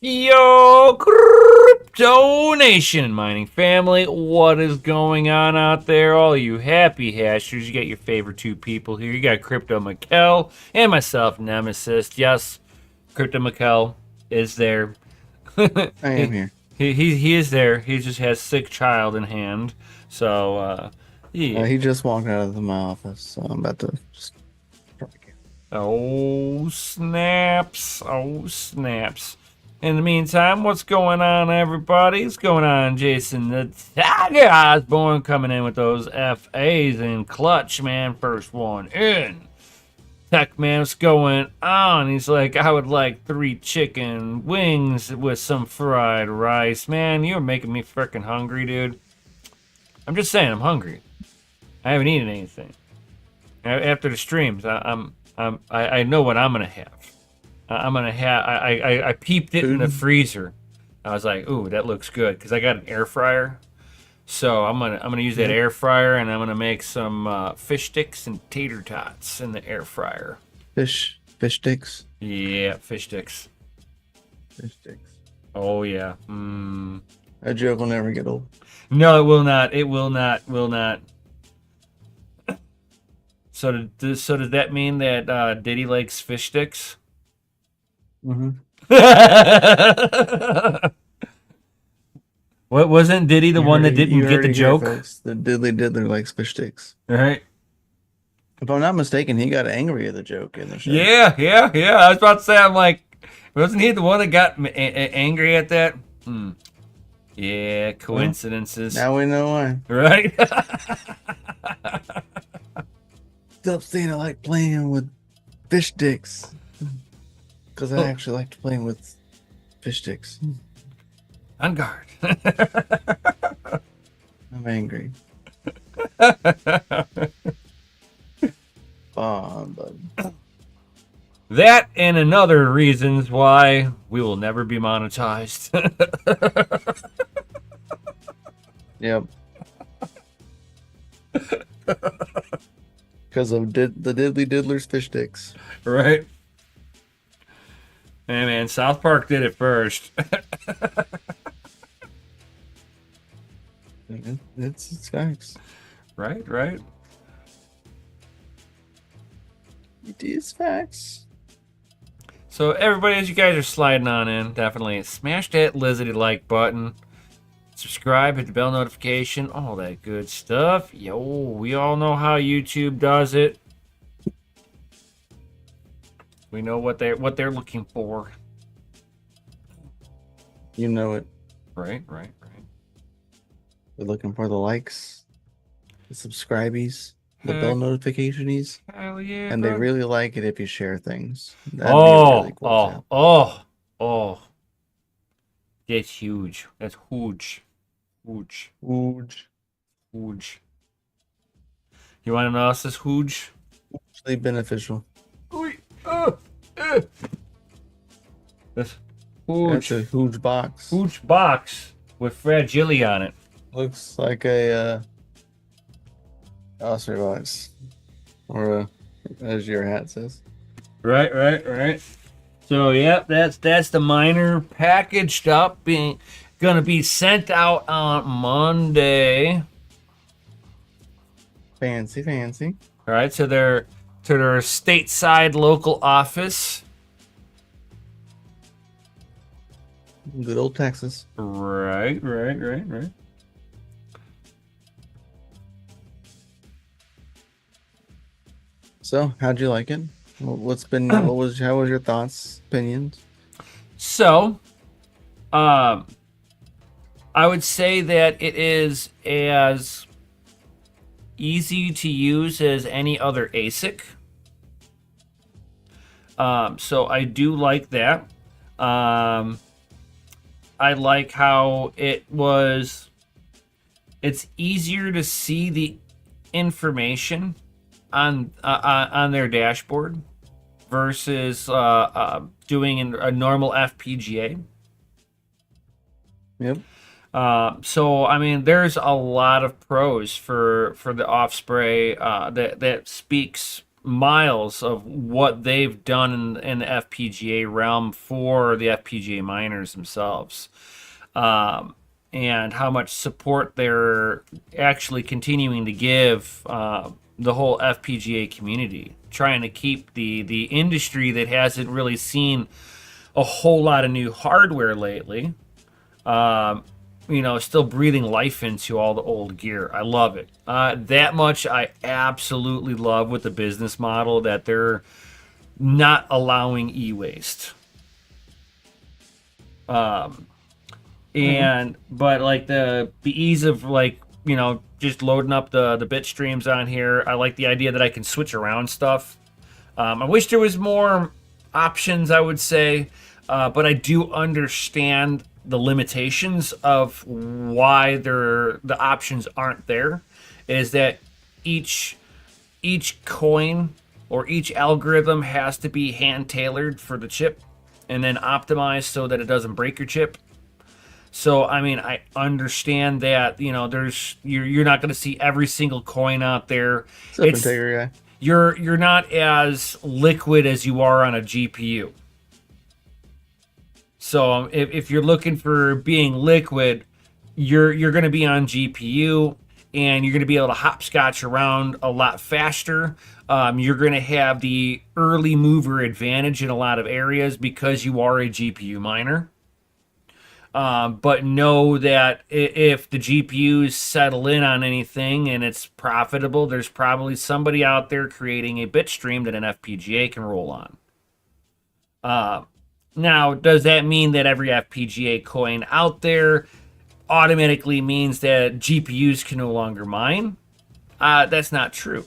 Yo, Crypto Nation mining family, what is going on out there? All you happy hashers, you got your favorite two people here. You got Crypto Mikkel and myself, Nemesis. Yes, Crypto Mikkel is there. I am he, here. he is there. He just has sick child in hand. So, yeah. He just walked out of my office, so I'm about to just start again. Oh, snaps. Oh, snaps. In the meantime, what's going on, everybody? What's going on, Jason? The Tiger Osborne coming in with those FAs in clutch, man. First one in. Tech man, what's going on? He's like, I would like 3 chicken wings with some fried rice. Man, you're making me freaking hungry, dude. I'm just saying, I'm hungry. I haven't eaten anything. After the streams, I know what I'm gonna have. I'm gonna have. I peeped it in the freezer. I was like, ooh, that looks good because I got an air fryer. So I'm gonna use that air fryer and I'm gonna make some fish sticks and tater tots in the air fryer. Fish sticks. Yeah, fish sticks. Fish sticks. Oh yeah. That joke will never get old. No, it will not. It will not. Will not. So does that mean that Diddy likes fish sticks? Mm-hmm. What wasn't Diddy the one that didn't get the joke? Folks. The Diddly Diddler likes fish sticks. Right. If I'm not mistaken, he got angry at the joke in the show. Yeah. I was about to say, I'm like, wasn't he the one that got angry at that? Yeah, coincidences. Well, now we know why. Right? Stop saying I like playing with fish sticks. Because I actually liked playing with fish sticks. On guard. I'm angry. Bud. That and another reasons why we will never be monetized. Yep. Because of the Diddly Diddler's fish sticks. Right? Hey man, South Park did it first. It's facts. Right? It is facts. So everybody, as you guys are sliding on in, definitely smash that lizardy like button. Subscribe, hit the bell notification, all that good stuff. Yo, we all know how YouTube does it. We know what they're looking for. You know it. Right. They're looking for the likes, the subscribies, the bell notificationies. Hell yeah. And bro. they really like it if you share things. That'd be a really cool oh. That's huge. That's huge. Huge. You want to know else is huge? Hugely beneficial. This huge. That's a huge box. Huge box with fragility on it. Looks like a ostrich box. Or as your hat says. Right. So yep, that's the miner packaged up, gonna be sent out on Monday. Fancy. All right, to their stateside local office. Good old Texas. Right. So, how'd you like it? How was your thoughts, opinions? So, I would say that it is as easy to use as any other ASIC. So I do like that. I like how it's easier to see the information on their dashboard versus doing a normal FPGA. Yep. So I mean, there's a lot of pros for the Offspray that speaks miles of what they've done in the FPGA realm for the FPGA miners themselves, and how much support they're actually continuing to give the whole FPGA community, trying to keep the industry that hasn't really seen a whole lot of new hardware lately, still breathing life into all the old gear. I love it. That much I absolutely love with the business model, that they're not allowing e-waste. But like the ease of, like, just loading up the bit streams on here. I like the idea that I can switch around stuff. I wish there was more options, I would say, but I do understand the limitations of why the options aren't there. Is that each coin or each algorithm has to be hand tailored for the chip and then optimized so that it doesn't break your chip. So I mean, I understand that you're not going to see every single coin out there. It's Integrity guy. You're not as liquid as you are on a GPU. So if you're looking for being liquid, you're going to be on GPU, and you're going to be able to hopscotch around a lot faster. You're going to have the early mover advantage in a lot of areas because you are a GPU miner. But know that if the GPUs settle in on anything and it's profitable, there's probably somebody out there creating a bit stream that an FPGA can roll on. Now, does that mean that every FPGA coin out there automatically means that GPUs can no longer mine? That's not true.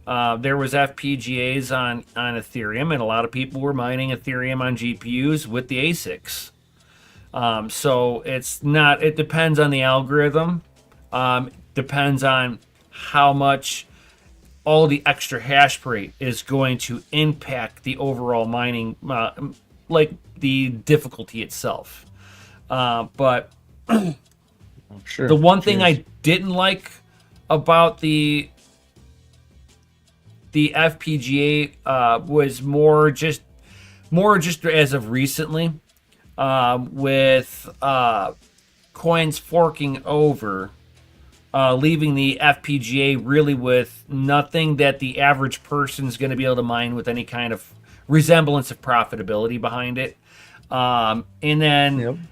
There was FPGAs on Ethereum, and a lot of people were mining Ethereum on GPUs with the ASICs. So it depends on the algorithm. Depends on how much all the extra hash rate is going to impact the overall mining, like the difficulty itself. But Sure. the one thing I didn't like about the FPGA was more just as of recently, with coins forking over, leaving the FPGA really with nothing that the average person's going to be able to mine with any kind of resemblance of profitability behind it. And then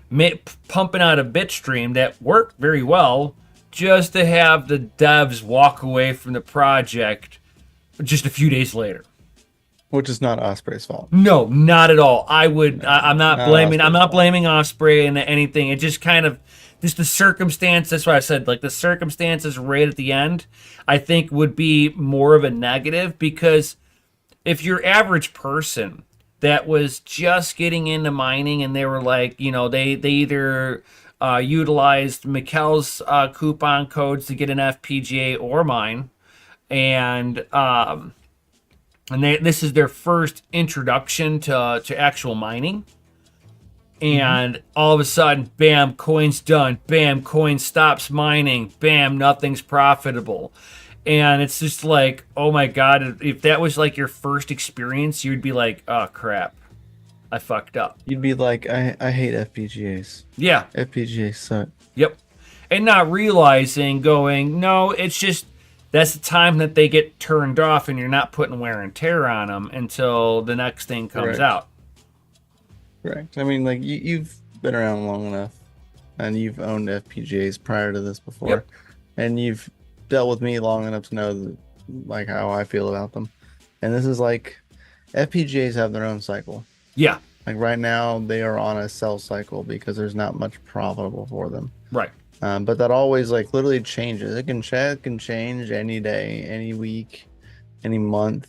pumping out a bit stream that worked very well, just to have the devs walk away from the project just a few days later. Which is not Osprey's fault. No, not at all. I'm not blaming Osprey and anything. It just kind of, just the circumstance. That's why I said, like, the circumstances right at the end, I think would be more of a negative, because if your average person that was just getting into mining and they were like, they either utilized Mikkel's coupon codes to get an FPGA or mine, and this is their first introduction to actual mining. And all of a sudden, bam, coin's done. Bam, coin stops mining. Bam, nothing's profitable. And it's just like, oh my God, if that was like your first experience, you'd be like, oh crap, I fucked up. You'd be like, I hate FPGAs. Yeah. FPGAs suck. Yep. And not realizing, going, no, it's just, that's the time that they get turned off, and you're not putting wear and tear on them until the next thing comes out. Correct. I mean, like, you've been around long enough, and you've owned FPGAs prior to this before, and you've dealt with me long enough to know that, like, how I feel about them. And this is like, FPGAs have their own cycle. Yeah. Like right now, they are on a sell cycle because there's not much profitable for them. Right. But that always, like, literally changes. It can change any day, any week, any month.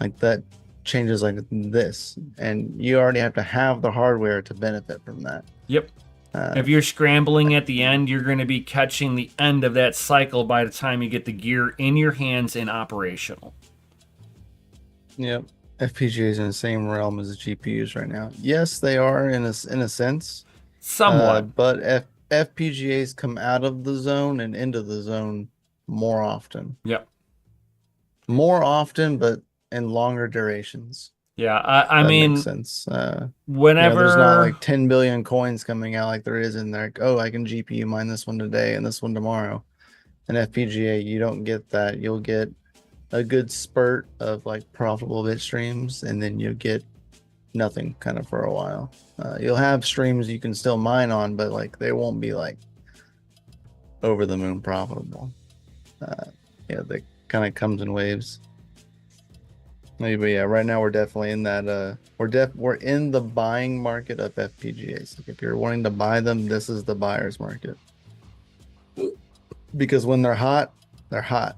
Like, that changes like this, and you already have to have the hardware to benefit from that. Yep. If you're scrambling at the end, you're going to be catching the end of that cycle by the time you get the gear in your hands and operational. Yep. FPGAs in the same realm as the GPUs right now. Yes, they are in a sense. Somewhat. But FPGAs come out of the zone and into the zone more often. Yep. More often, but and longer durations. Yeah, I That makes mean, sense. There's not whenever like 10 billion coins coming out like there is in there. Like, oh, I can GPU mine this one today and this one tomorrow. In FPGA, you don't get that. You'll get a good spurt of like profitable bit streams, and then you'll get nothing kind of for a while. You'll have streams you can still mine on, but like they won't be like over the moon profitable. Uh, yeah, that kind of comes in waves. Maybe yeah, right now we're definitely in that we're in the buying market of FPGAs. Like if you're wanting to buy them, this is the buyer's market. Because when they're hot, they're hot.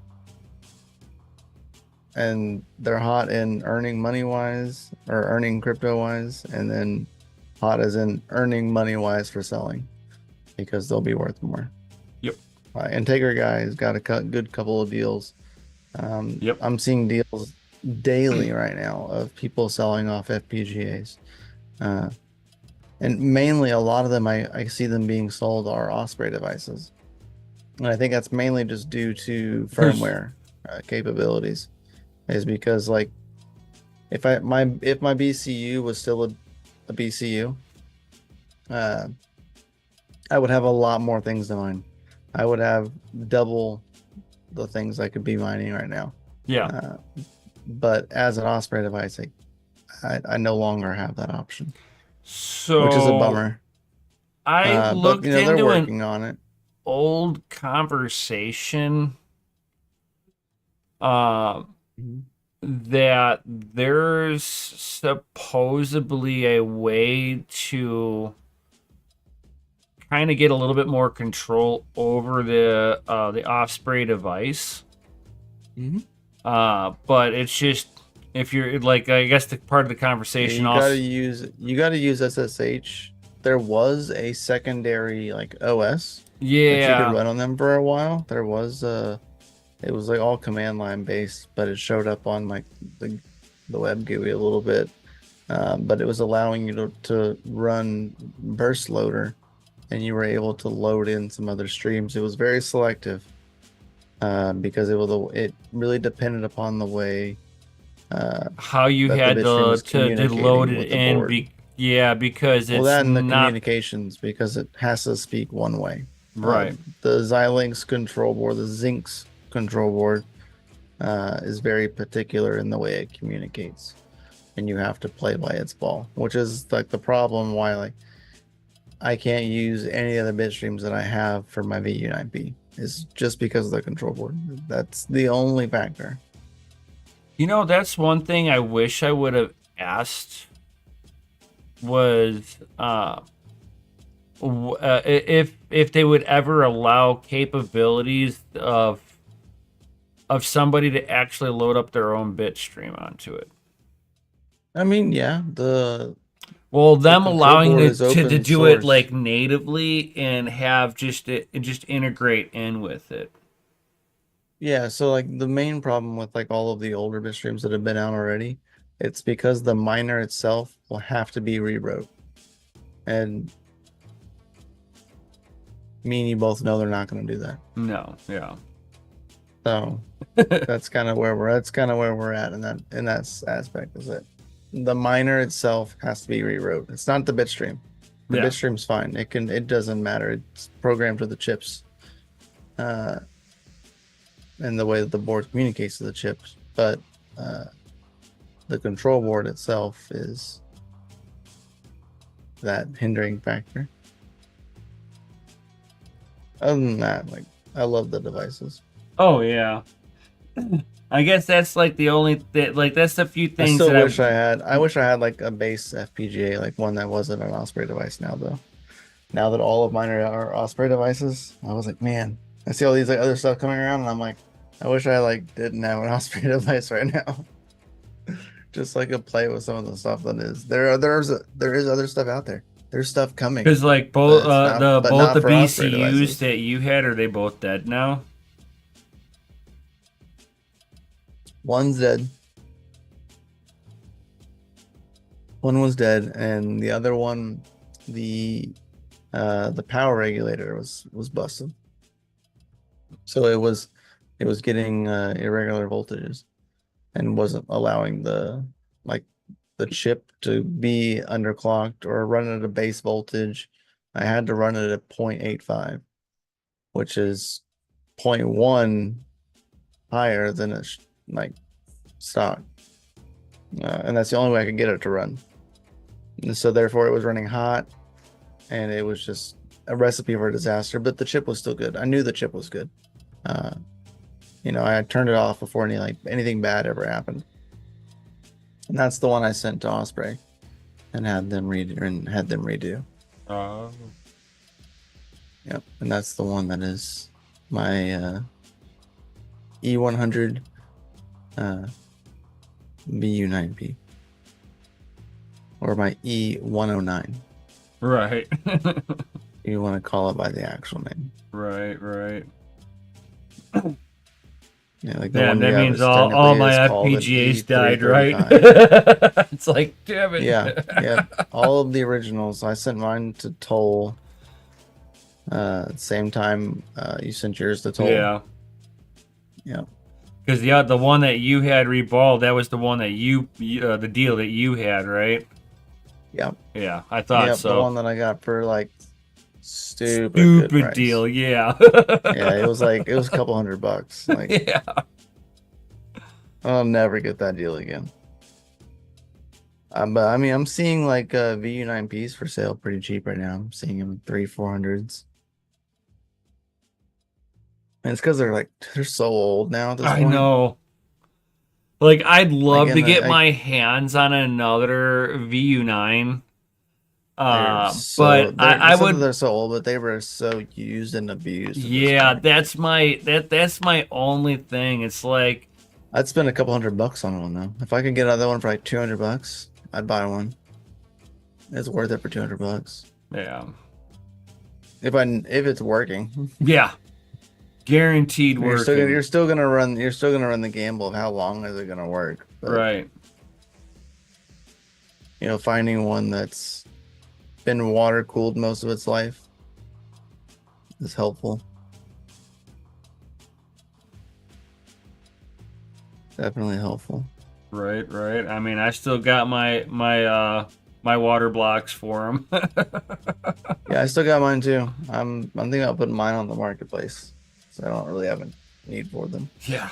And they're hot in earning money wise or earning crypto wise, and then hot as in earning money wise for selling because they'll be worth more. Yep. Integra guy has got a good couple of deals. Yep. I'm seeing deals daily right now of people selling off FPGAs. And mainly a lot of them, I see them being sold are Osprey devices. And I think that's mainly just due to firmware capabilities. Is because like if my BCU was still a BCU, I would have a lot more things to mine. I would have double the things I could be mining right now. Yeah. But as an Osprey device, I no longer have that option, So which is a bummer. I But looked they're into an working on it. old conversation that there's supposedly a way to kind of get a little bit more control over the Osprey device. But it's just if you're like, I guess the part of the conversation You also gotta use SSH. There was a secondary like OS that you could yeah run on them for a while. There was it was like all command line based, but it showed up on like the web GUI a little bit. But it was allowing you to run burst loader, and you were able to load in some other streams. It was very selective because it really depended upon the way how you that the had bitstream was to load communicating it with the in board. because Well, it's that and the not communications, because it has to speak one way. right. The Xilinx control board, the Zinx control board, is very particular in the way it communicates, and you have to play by its ball, which is like the problem why like I can't use any of the bit streams that I have for my VU9P is just because of the control board. That's the only factor. You know, that's one thing I wish I would have asked was if they would ever allow capabilities of somebody to actually load up their own bit stream onto it. I mean, yeah, the Them control allowing board it is to open do it source. like natively and have just integrate in with it. Yeah, so like the main problem with like all of the older bit streams that have been out already, it's because the miner itself will have to be rewrote. And me and you both know they're not going to do that. No, yeah. So that's kind of where we're at in that aspect is that the miner itself has to be rewrote. It's not the bit stream. The bit stream's fine. It doesn't matter. It's programmed to the chips. And the way that the board communicates to the chips, but the control board itself is that hindering factor. Other than that, like I love the devices. Oh yeah. I guess that's like the only like that's the few I things still that wish I wish I had like a base FPGA, like one that wasn't an Osprey device now though. Now that all of mine are Osprey devices, I was like, man, I see all these like other stuff coming around and I'm like, I wish I like didn't have an Osprey device right now. Just so I could play with some of the stuff that is there is other stuff out there. There's stuff coming. because like But both it's not but both not the for Osprey BCUs devices. that you had, are they both dead now? One's dead. One was dead, and the other one, the power regulator was busted. So it was getting irregular voltages, and wasn't allowing the chip to be underclocked or run at a base voltage. I had to run it at 0.85, which is 0.1 higher than it's like stock. And that's the only way I could get it to run. And so therefore it was running hot, and it was just a recipe for disaster, but the chip was still good. I knew the chip was good. I had turned it off before anything bad ever happened. And that's the one I sent to Osprey and had them redo. Yep. And that's the one that is my E100 VU9P, or my E109. Right. You want to call it by the actual name. Right. Yeah, like the one that means all my FPGAs died, right? It's like, damn it. Yeah. All of the originals. I sent mine to Toll. Same time you sent yours to Toll. Yeah. Yeah. Because the one that you had reballed, that was the one that the deal that you had, right? Yeah. Yeah, I thought so. The one that I got for stupid deal, yeah. Yeah, it was a couple $100. Yeah. I'll never get that deal again. But I mean, I'm seeing VU9Ps for sale pretty cheap right now. I'm seeing them 300-400s. And it's because they're so old now at this point. I know. I'd love to get my hands on another VU9. But I would. They're so old, but they were so used and abused. Yeah, that's my only thing. It's I'd spend a couple $100 on one though. If I could get another one for $200, I'd buy one. It's worth it for $200. Yeah. If it's working. Yeah. Guaranteed working. You're still gonna run the gamble of how long is it gonna work. But, right. Finding one that's been water cooled most of its life is helpful. Definitely helpful. Right. I mean, I still got my water blocks for them. Yeah, I still got mine too. I'm thinking about putting mine on the marketplace, so I don't really have a need for them. Yeah.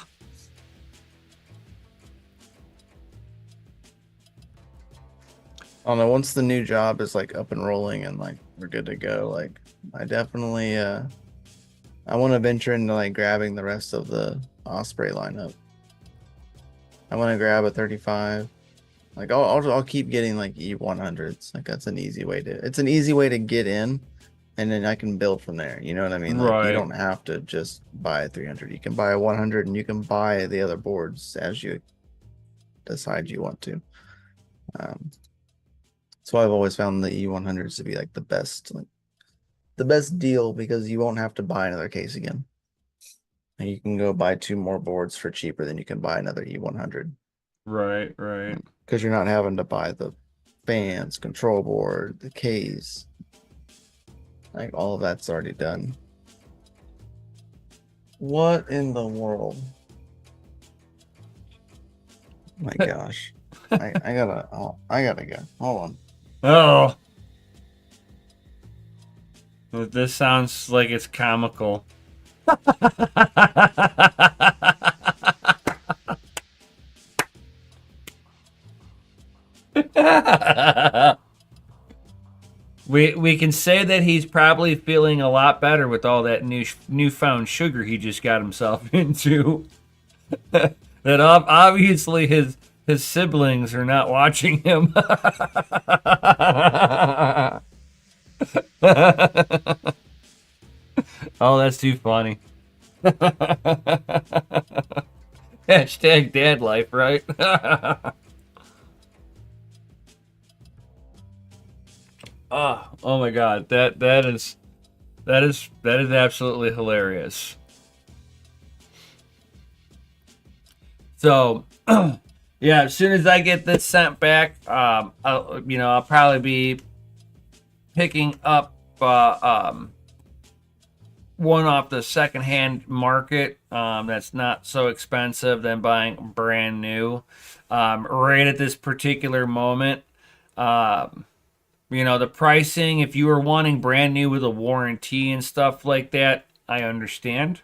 I don't know. Once the new job is up and rolling and we're good to go, I definitely I want to venture into grabbing the rest of the Osprey lineup. I want to grab a 35. I'll keep getting E100s. That's an easy way to. It's an easy way to get in, and then I can build from there. You know what I mean? Right. You don't have to just buy a 300. You can buy a 100, and you can buy the other boards as you decide you want to. So I've always found the E100s to be the best deal, because you won't have to buy another case again. And you can go buy 2 more boards for cheaper than you can buy another E100. Right. Because you're not having to buy the fans, control board, the case. All of that's already done. What in the world? My gosh. I gotta go. Hold on. Oh. This sounds like it's comical. We can say that he's probably feeling a lot better with all that newfound sugar he just got himself into. That obviously his siblings are not watching him. Oh, that's too funny. Hashtag dad life, right? Oh my god, that is absolutely hilarious. So, yeah, as soon as I get this sent back, I'll probably be picking up one off the secondhand market that's not so expensive than buying brand new right at this particular moment. You know, the pricing, if you were wanting brand new with a warranty and stuff like that, I understand.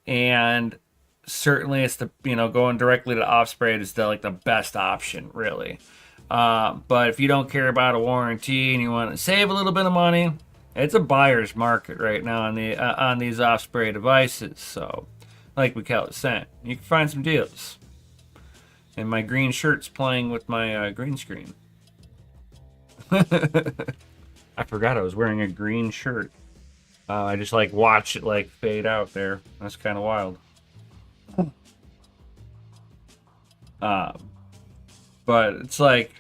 And certainly it's the, you know, going directly to Offspray is the, like, the best option, really. But if you don't care about a warranty and you want to save a little bit of money, it's a buyer's market right now on these Offspray devices. So, like Mikkel was saying, you can find some deals. And my green shirt's playing with my green screen. I forgot I was wearing a green shirt. I just like watch it like fade out there. That's kind of wild. But it's like,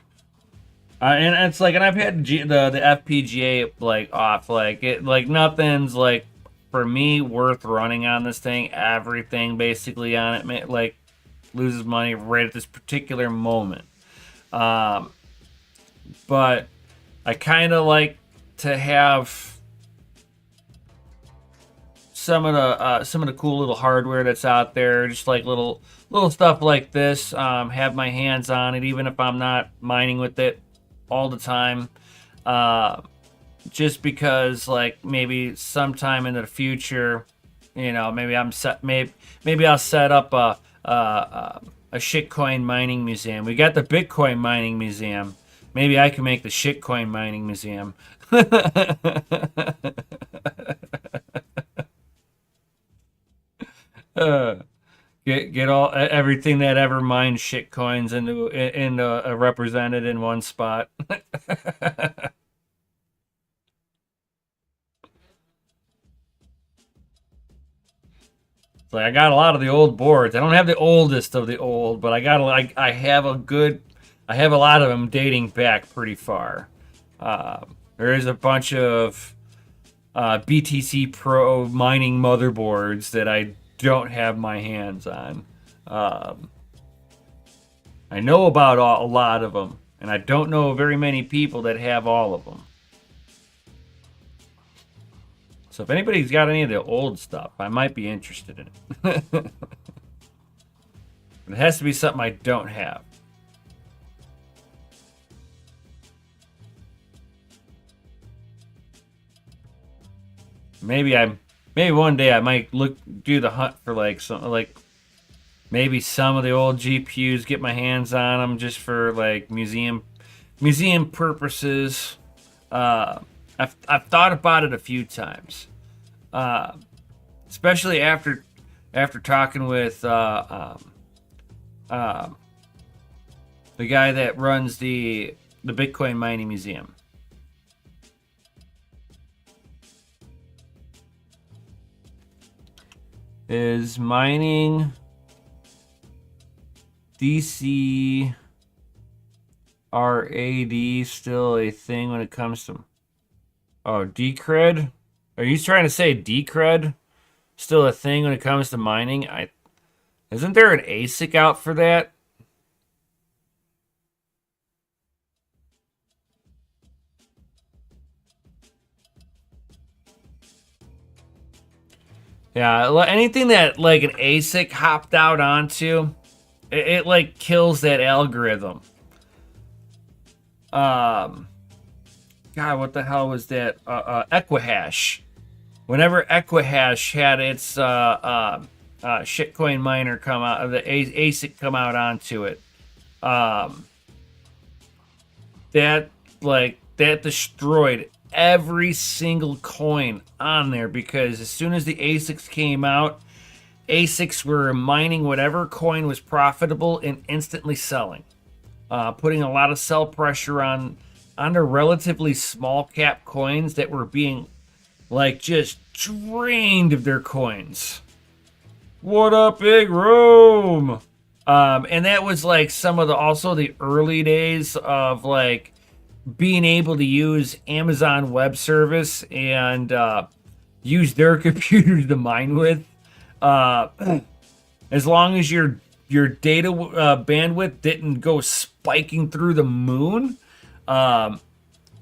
and it's like, and I've had the FPGA like off, like it, like nothing's like for me worth running on this thing. Everything basically on it like loses money right at this particular moment. But I kind of like to have some of the cool little hardware that's out there, just like little stuff like this. Have my hands on it, even if I'm not mining with it all the time. Just because, like, maybe sometime in the future, you know, maybe I'll set up a shitcoin mining museum. We got the Bitcoin mining museum. Maybe I can make the shitcoin mining museum. Get all everything that ever mined shitcoins into represented in one spot. It's like I got a lot of the old boards. I don't have the oldest of the old, but I have a lot of them dating back pretty far. There is a bunch of BTC Pro mining motherboards that I don't have my hands on. I know about a lot of them, and I don't know very many people that have all of them. So if anybody's got any of the old stuff, I might be interested in it. But it has to be something I don't have. Maybe one day I might do the hunt for like maybe some of the old GPUs, get my hands on them just for like museum purposes. I've thought about it a few times, especially after talking with the guy that runs the Bitcoin mining museum. Is mining DCRAD still a thing when it comes to... Oh, Decred? Are you trying to say Decred still a thing when it comes to mining? Isn't there an ASIC out for that? Yeah, anything that like an ASIC hopped out onto, it like kills that algorithm. God, what the hell was that? Equihash. Whenever Equihash had its shitcoin miner come out, the ASIC come out onto it, that destroyed every single coin on there, because as soon as the ASICs came out, ASICs were mining whatever coin was profitable and instantly selling, putting a lot of sell pressure on the relatively small cap coins that were being like just drained of their coins. What up, Big Rome? And that was like some of the early days of like being able to use Amazon Web Service and use their computers to mine with. As long as your data bandwidth didn't go spiking through the moon,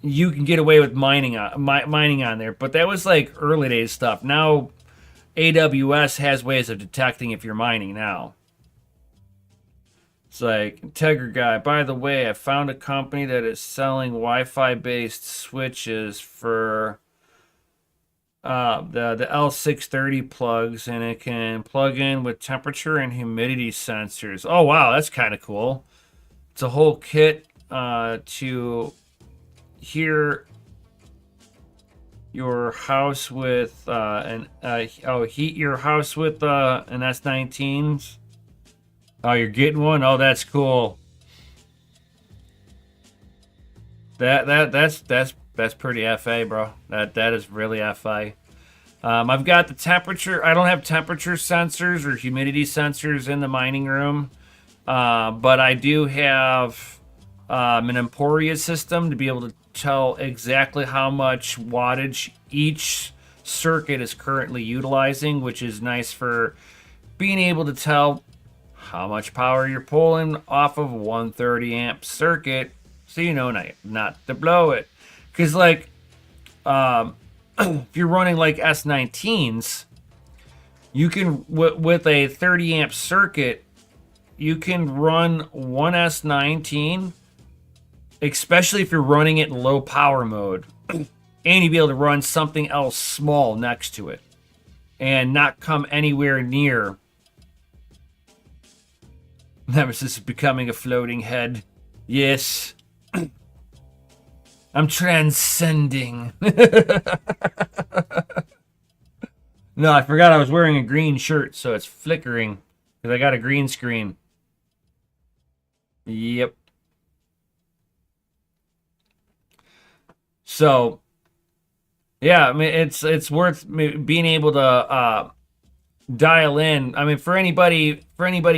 you can get away with mining on there. But that was like early days stuff. Now AWS has ways of detecting if you're mining now. It's like, Integra guy, by the way, I found a company that is selling Wi-Fi based switches for the L630 plugs, and it can plug in with temperature and humidity sensors. Oh wow, that's kind of cool. It's a whole kit to hear your house with heat your house with an S19s. Oh, you're getting one? Oh, that's cool. That's pretty FA, bro. That is really FA. I've got the temperature. I don't have temperature sensors or humidity sensors in the mining room, but I do have an Emporia system to be able to tell exactly how much wattage each circuit is currently utilizing, which is nice for being able to tell how much power you're pulling off of a 130 amp circuit, so you know not to blow it. Because like if you're running like S19s, you can with a 30 amp circuit, you can run one S19, especially if you're running it in low power mode, and you'd be able to run something else small next to it and not come anywhere near. Nemesis is becoming a floating head. Yes. I'm transcending. No, I forgot I was wearing a green shirt, so it's flickering because I got a green screen. Yep. So, yeah, I mean, it's worth being able to dial in. I mean, for anybody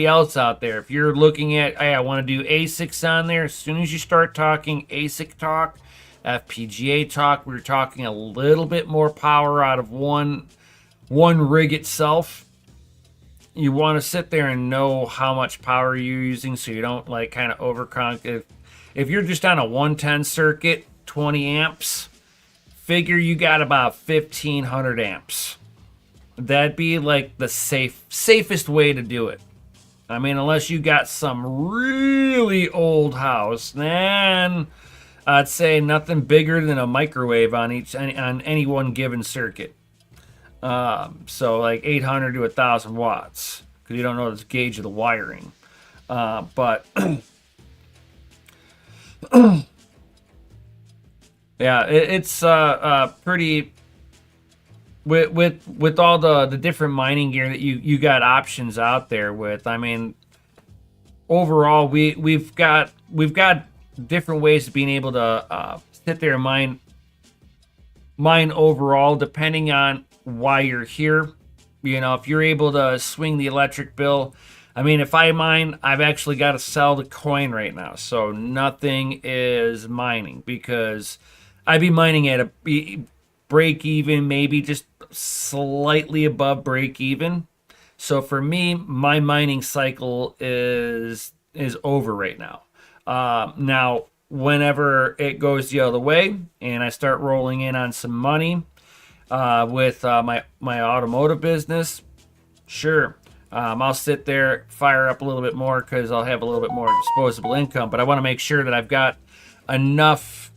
else out there, if you're looking at, hey, I want to do ASICs on there, as soon as you start talking ASIC talk, FPGA talk, we're talking a little bit more power out of one rig itself. You want to sit there and know how much power you're using, so you don't like kind of overclock. If you're just on a 110 circuit, 20 amps, figure you got about 1500 amps. That'd be like the safest way to do it. I mean, unless you got some really old house, then I'd say nothing bigger than a microwave on any one given circuit. So like 800 to 1,000 watts, because you don't know the gauge of the wiring. But yeah, it's pretty. With all the different mining gear that you got options out there with. I mean, overall we've got different ways of being able to sit there and mine overall, depending on why you're here. You know, if you're able to swing the electric bill. I mean, if I mine, I've actually got to sell the coin right now, so nothing is mining, because I'd be mining at a break even, maybe just slightly above break even. So for me, my mining cycle is over right now. Now, whenever it goes the other way and I start rolling in on some money with my automotive business, sure, I'll sit there, fire up a little bit more, because I'll have a little bit more disposable income. But I want to make sure that I've got enough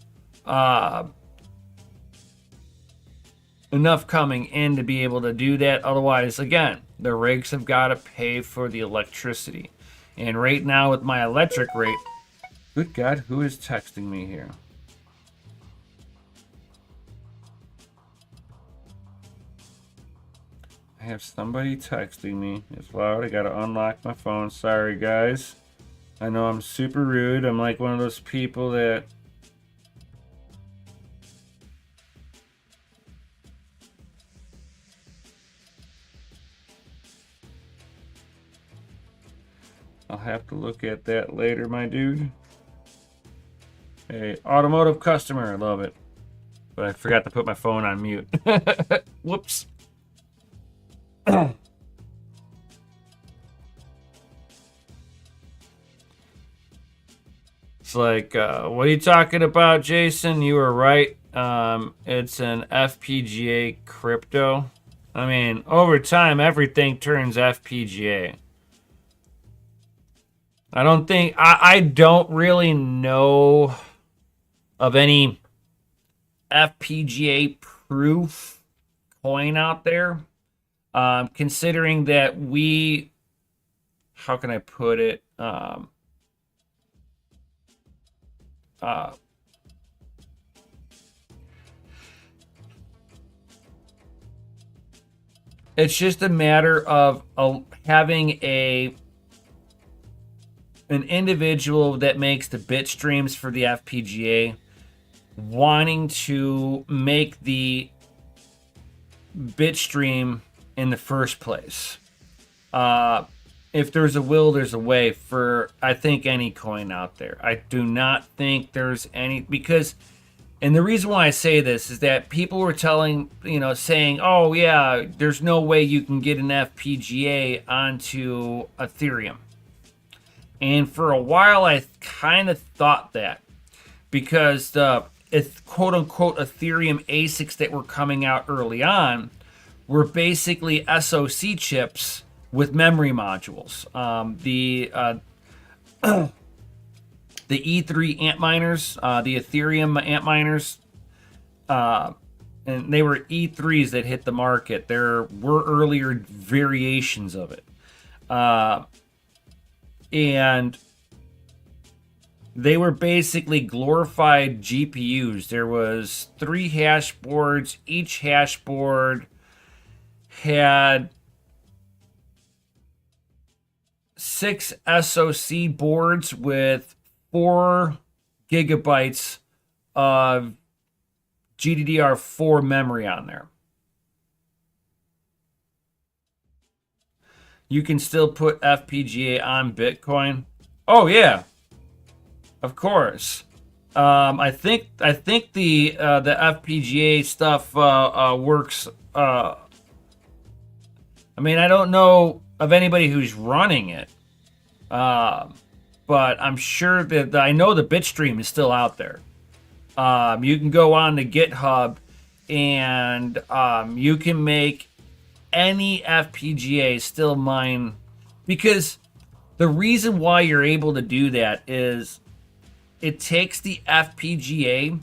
coming in to be able to do that. Otherwise, again, the rigs have got to pay for the electricity. And right now with my electric rate, good God, who is texting me here? I have somebody texting me. It's loud. I gotta unlock my phone. Sorry, guys. I know I'm super rude. I'm like one of those people that I'll have to look at that later, my dude. Hey, automotive customer. I love it. But I forgot to put my phone on mute. Whoops. It's like, what are you talking about, Jason? You were right. It's an FPGA crypto. I mean, over time, everything turns FPGA. I don't really know of any FPGA proof coin out there. Considering that how can I put it? It's just a matter of having an individual that makes the bit streams for the FPGA wanting to make the bit stream in the first place. If there's a will, there's a way for, I think, any coin out there. I do not think there's any, because, and the reason why I say this is that people were saying, oh yeah, there's no way you can get an FPGA onto Ethereum. And for a while, I kind of thought that, because the quote unquote Ethereum ASICs that were coming out early on were basically SoC chips with memory modules. The E3 Antminers, the Ethereum Antminers, and they were E3s that hit the market. There were earlier variations of it. And they were basically glorified GPUs. There was 3 hash boards. Each hash board had 6 SoC boards with 4 gigabytes of GDDR4 memory on there. You can still put FPGA on Bitcoin. Oh yeah, of course. I think the FPGA stuff works. I mean, I don't know of anybody who's running it, but I'm sure that I know the Bitstream is still out there. You can go on to GitHub, and you can make any FPGA still mine, because the reason why you're able to do that is it takes the FPGA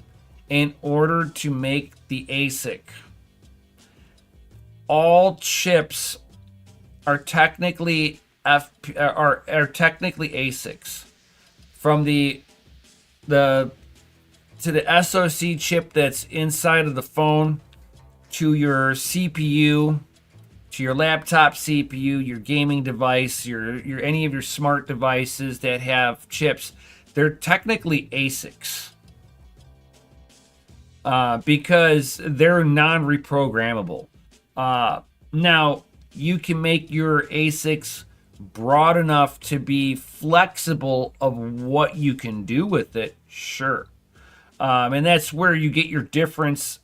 in order to make the ASIC. All chips are technically technically ASICs, from the to the SoC chip that's inside of the phone, to your CPU, to your laptop CPU, your gaming device, your any of your smart devices that have chips. They're technically ASICs because they're non-reprogrammable. Now, you can make your ASICs broad enough to be flexible of what you can do with it, sure. And that's where you get your different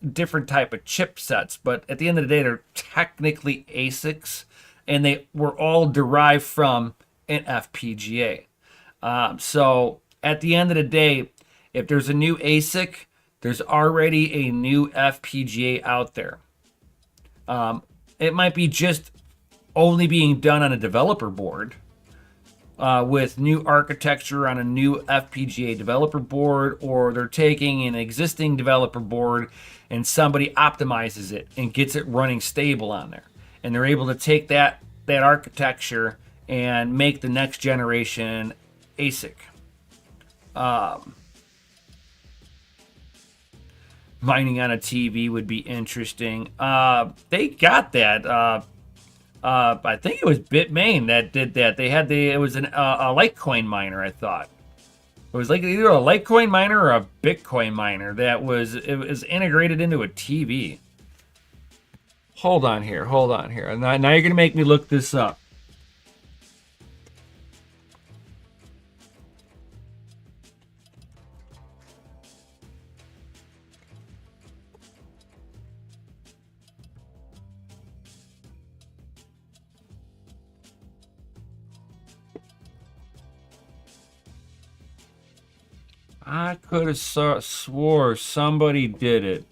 type of chipsets. But at the end of the day, they're technically ASICs, and they were all derived from an FPGA. So at the end of the day, if there's a new ASIC, there's already a new FPGA out there. It might be just only being done on a developer board, with new architecture on a new FPGA developer board, or they're taking an existing developer board and somebody optimizes it and gets it running stable on there, and they're able to take that architecture and make the next generation ASIC. Mining on a TV would be interesting. They got that. I think it was Bitmain that did that. It was a Litecoin miner, I thought. It was like either a Litecoin miner or a Bitcoin miner it was integrated into a TV. Hold on here. Now you're gonna make me look this up. I could have swore somebody did it.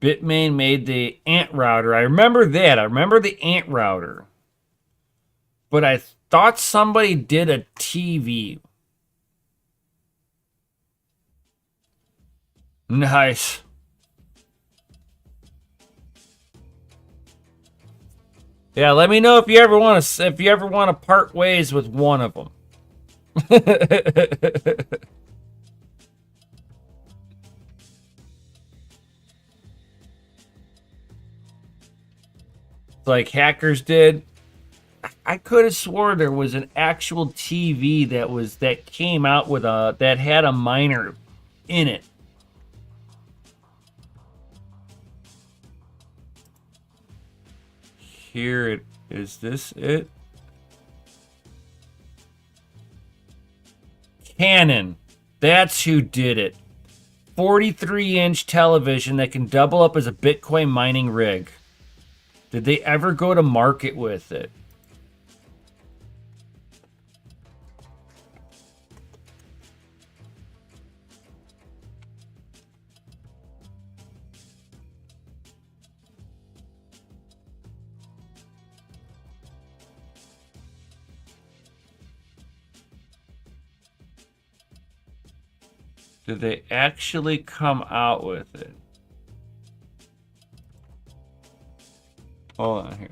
Bitmain made the ant router. I remember that. I remember the ant router. But I thought somebody did a TV. Nice. Yeah, let me know if you ever want to part ways with one of them. Like hackers did. I could have swore there was an actual TV that came out with that had a miner in it. Here it is. This it? Canon. That's who did it. 43-inch television that can double up as a Bitcoin mining rig. Did they ever go to market with it? Did they actually come out with it? Hold on here.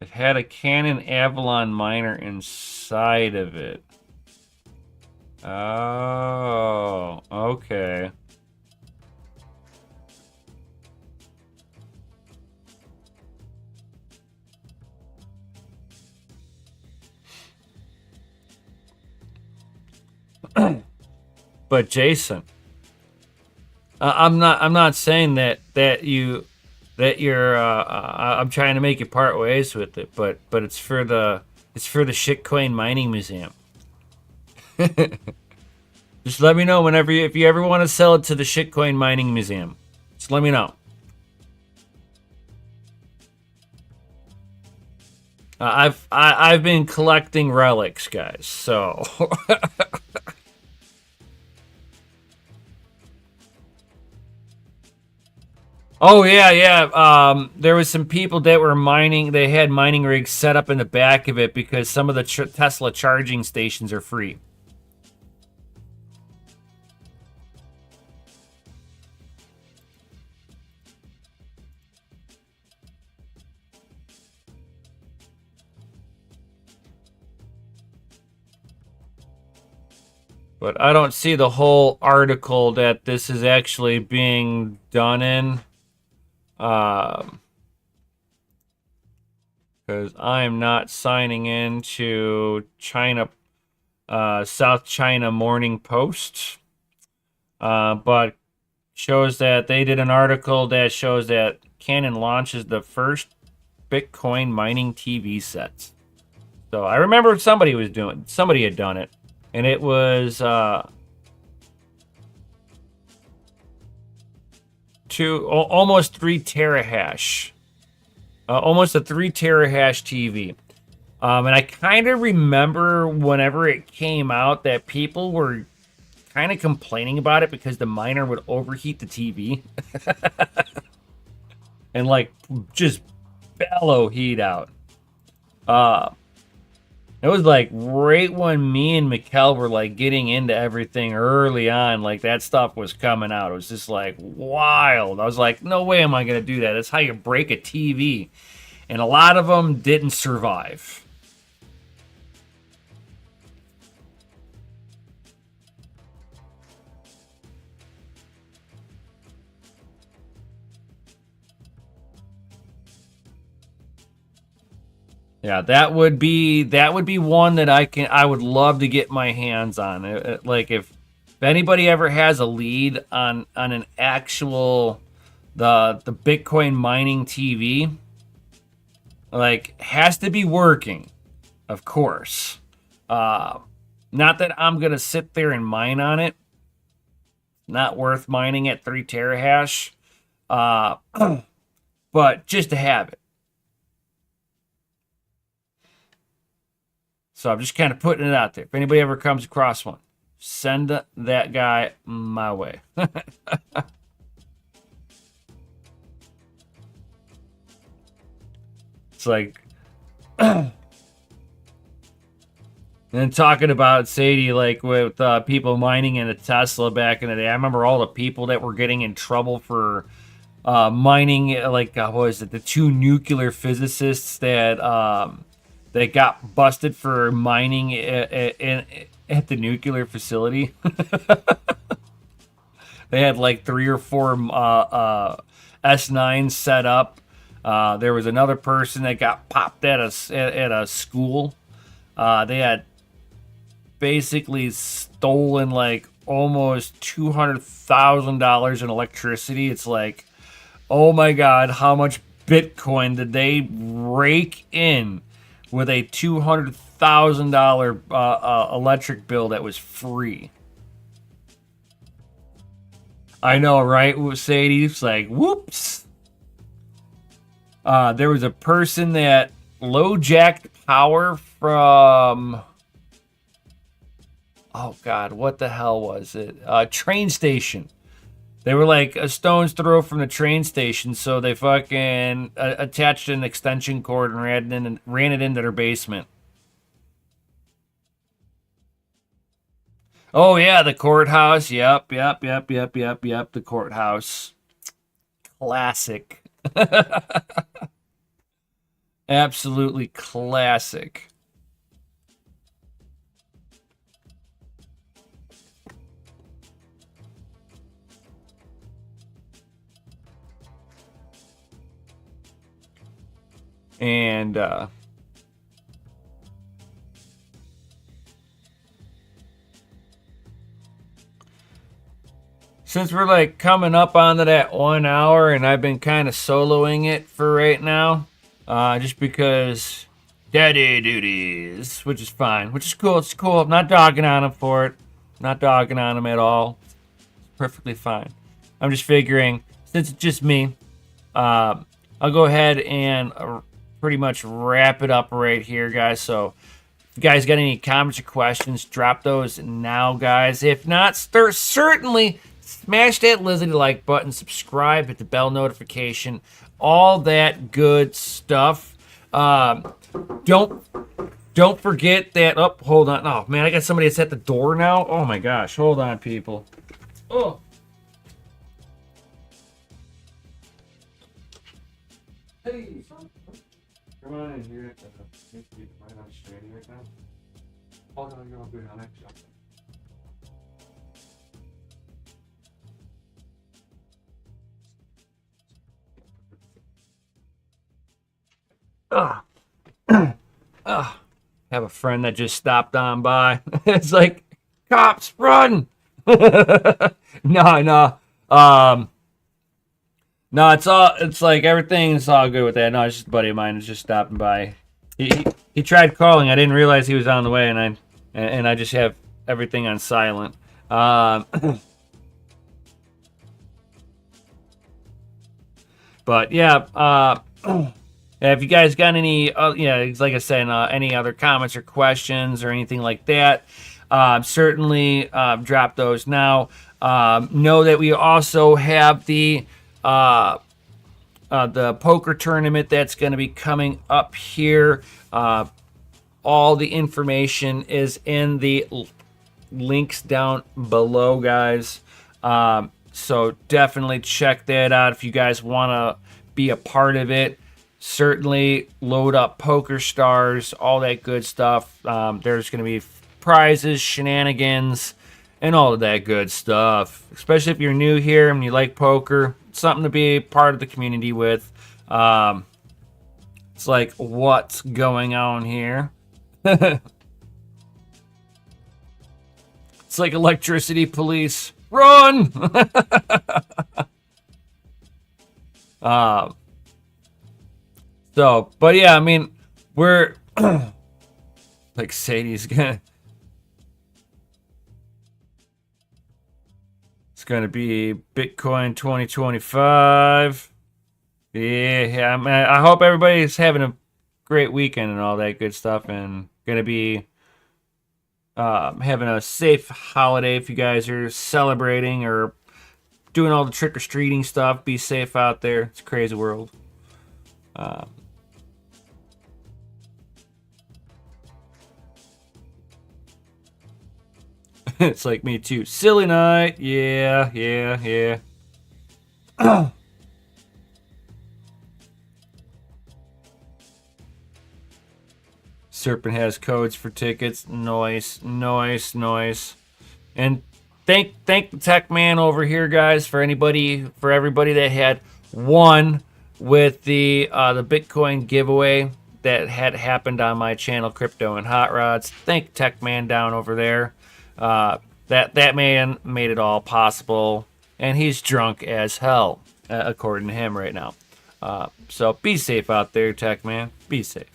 It had a Canon Avalon miner inside of it. Oh, okay. But Jason, I'm not saying that you're I'm trying to make you part ways with it, but it's for the shitcoin mining museum. Just let me know if you ever want to sell it to the shitcoin mining museum. Just let me know. I've been collecting relics, guys. So. Oh yeah. There was some people that were mining. They had mining rigs set up in the back of it because some of the Tesla charging stations are free. But I don't see the whole article that this is actually being done in. Because I am not signing into China, South China Morning Post. But shows that they did an article that shows that Canon launches the first Bitcoin mining TV sets. So I remember somebody had done it. And it was almost 3 terahash. Almost a 3 terahash TV. And I kind of remember whenever it came out that people were kind of complaining about it because the miner would overheat the TV. And like just bellow heat out. It was like right when me and Mikkel were like getting into everything early on, like that stuff was coming out. It was just like wild. I was like, no way am I going to do that. That's how you break a TV. And a lot of them didn't survive. Yeah, that would be one that I would love to get my hands on. Like if anybody ever has a lead on an actual the Bitcoin mining TV, like has to be working, of course. Not that I'm gonna sit there and mine on it. Not worth mining at 3 terahash. But just to have it. So I'm just kind of putting it out there. If anybody ever comes across one, send that guy my way. It's like, and talking about Sadie, like with people mining in a Tesla back in the day. I remember all the people that were getting in trouble for mining, like what was it? The 2 nuclear physicists that that got busted for mining at the nuclear facility. They had like 3 or 4 S9s set up. There was another person that got popped at a school. They had basically stolen like almost $200,000 in electricity. It's like, oh my God, how much Bitcoin did they rake in with a $200,000 electric bill that was free? I know, right? Sadie's like, whoops. There was a person that low-jacked power from... Oh, God, what the hell was it? Train station. They were like a stone's throw from the train station, so they fucking attached an extension cord and ran it into their basement. Oh, yeah, the courthouse. Yep, the courthouse. Classic. Absolutely classic. And since we're like coming up onto that 1 hour, and I've been kind of soloing it for right now, just because daddy duties, which is fine, which is cool. It's cool. I'm not dogging on him for it. I'm not dogging on him at all. It's perfectly fine. I'm just figuring, since it's just me, I'll go ahead and pretty much wrap it up right here, guys. So if you guys got any comments or questions, drop those now, guys. If not, certainly smash that Lizzie like button, subscribe, hit the bell notification, all that good stuff. Don't forget that. Oh, hold on. Oh man, I got somebody that's at the door now. Oh my gosh, hold on, people. Oh. Hey, come on in here. Right on straight right now. Hold on, you're all good on that. Have a friend that just stopped on by. It's like, cops, run! No. No, it's like everything's all good with that. No, it's just a buddy of mine who's just stopping by. He tried calling. I didn't realize he was on the way, and I just have everything on silent. But yeah, if you guys got any, like I said, any other comments or questions or anything like that, certainly drop those now. Know that we also have the poker tournament that's going to be coming up here. All the information is in the links down below, guys. So definitely check that out if you guys want to be a part of it. Certainly load up Poker Stars, all that good stuff. There's going to be prizes, shenanigans, and all of that good stuff. Especially if you're new here and you like poker, it's something to be part of the community with. It's like, what's going on here? It's like electricity police. Run! But yeah, I mean, we're like Sadie's gonna. It's gonna be Bitcoin 2025. Yeah, I hope everybody's having a great weekend and all that good stuff, and gonna be having a safe holiday if you guys are celebrating or doing all the trick-or-treating stuff. Be safe out there. It's a crazy world. It's like me too. Silly night. Yeah. Serpent has codes for tickets. Nice. And thank the tech man over here, guys, for everybody that had won with the Bitcoin giveaway that had happened on my channel, Crypto and Hot Rods. Thank tech man down over there. That man made it all possible, and he's drunk as hell, according to him right now. So be safe out there, tech man. Be safe.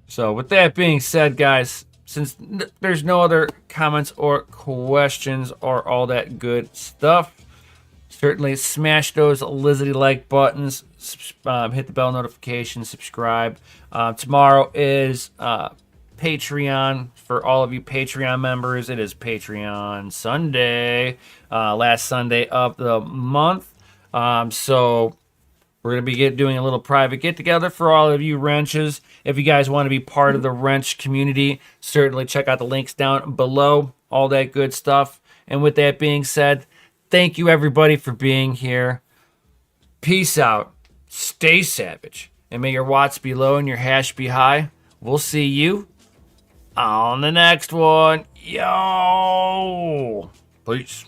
So with that being said, guys, since there's no other comments or questions or all that good stuff, certainly smash those lizardy like buttons, hit the bell notification, subscribe. Tomorrow is Patreon for all of you Patreon members. It is Patreon Sunday, last Sunday of the month. So we're going to be doing a little private get-together for all of you wrenches. If you guys want to be part of the wrench community, certainly check out the links down below, all that good stuff. And with that being said, thank you everybody for being here. Peace out. Stay savage. And may your watts be low and your hash be high. We'll see you on the next one. Yo! Peace.